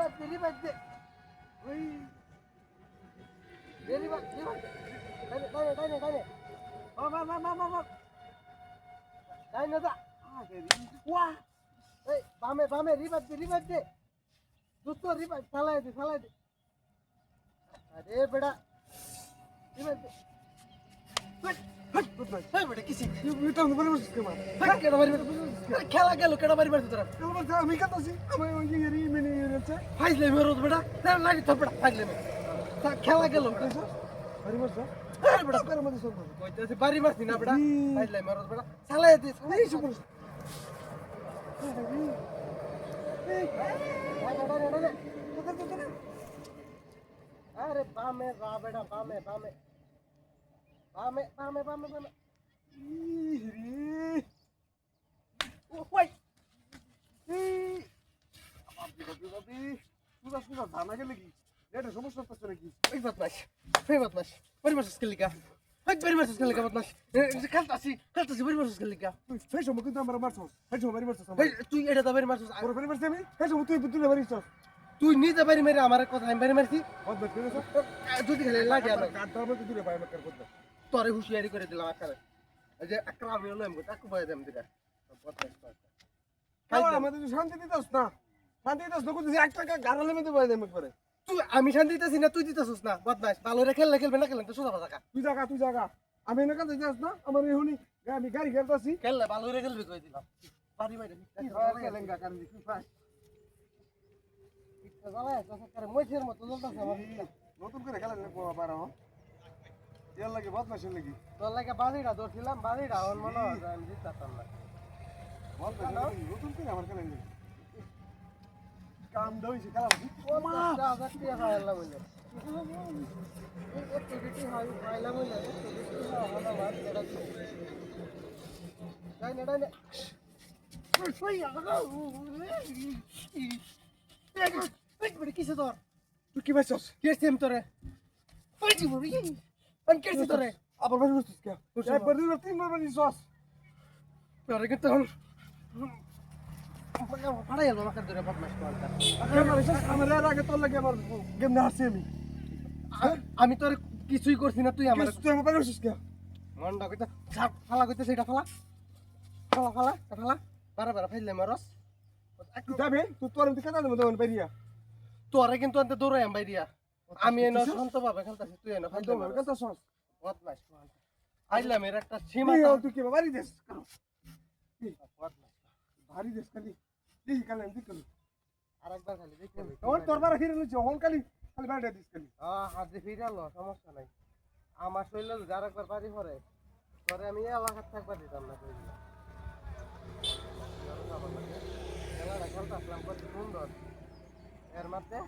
রিবাদ দে ওই রিবাদ ডাইনে মা ডাইনে দা ওয়া এই বামে রিবাদ দে দুটো রিবাদ চালাই দে আরে বেটা রিবাদ দে খেলা গেল কেডা বাড়ি মারছিস তোরা আমি কাটাছি আমি ওই যে মেনে নিয়েছে ফাইজলে মেরো বেটা লাগি তো বেটা ফাইজলে খেলা গেল বাড়ি মারছ আরে বেটা করে মধ্যে সব কইতেছি বাড়ি মারছি না বেটা ফাইজলে মেরো বেটা চালাই দে এই সুপার আরে বামে যা বেটা বামে ওই ধানা গেলে কি এটা সমস্যা হচ্ছে নাকি ওই বদমাশ বাড়ি মারছিস কেলিকা বাড়ি মারছিস কেলিকা বদমাশ খেলতাছি বাড়ি মারছিস কেলিকা সেই সময় কিন্তু আমার মারছস সেই সময় বাড়ি মারছস তুই এটা তো বাড়ি মারছিস ওর বাড়ি মারছি আমি সেই সময় তুই তুই বাড়ি মারছস তুই নিজে বাড়ি মেরে আমার কথা আমি বাড়ি মারছি বদমাশ করেছ যদি খেলে লাগে আমার কাটটা হবে তুই ভাই মার করতে তোরে হুঁশিয়ারি করে দিলাম আকারে এই যে আকরা আমি হলো আমি তাকে বয়ে দেম দিরা আমাদের শান্তি দিতাস না তুই 1 টাকা গাড়ালে মধ্যে বয়ে দেম করে তুই আমি শান্তি দিতেছি না তুই দিতেছিস না বদমাশ ভালো রে খেলবে না খেলেন তো সোজা কথা তুই জায়গা আমি এনে কাছে যাস না আমার এহুনি আমি গাড়ি খেলতাছি খেললে ভালো রে খেলবে কই দিলাম বাড়ি বাইরে লেঙ্গা কারণ কি পাস ইচ্ছা জ্বালায় কাছে মইছের মতো জ্বলতাছে আমার নতুন করে খেলা পারো এর লাগে বদমাশের লাগি তোর লাগে বাড়িটা ধরছিলাম বাড়িটা আমার মনে হয় যে আমি জিততাম না নতুন করে আমার খেলা লাগি কাম দইছে খেলা কিসে তোর তুই কি পাইছস কেসে আমি তোরে আমি কেসে তোরে আবার বাড়ি বসছিস কে একবার দুইবার তিনবার বাড়ি সস তোরে কিন্তু ফাড়াই গেল আমাকে ধরে বদমাশ করতা আমার এর আগে তোর লাগে আমার গেম না হারছি আমি তোর কিছুই করছি না তুই আমার তুই আমার বাড়ি বসছিস কে মনটা কইতা ফালা কইতে সেটা ফালা বারা ফাইলে মারস যাবে তুই তোর দিকে কাটা দেবো তখন বেরিয়া তোরে কিন্তু আনতে দৌড়াই আম বাইরিয়া আমি এনে শান্ত ভাবে খেলতাছি তুই এনে ফাইলে মারস কত সস বদমাশ আইলাম এর একটা সীমা তুই কি বাড়ি দেশ ভারী দেশ খালি এই কালে দিক করি আরেকবার খালি দেখতে তোর বারে ফিরে লইছ হন খালি বাড়ি দিস খালি হাতে ফিরালো সমস্যা নাই আমার শরীরে যার একবার বাড়ি পরে পরে আমি এলাকার থাকবার দিতাম না খেলাটা খেলতাম কত সুন্দর এর মধ্যে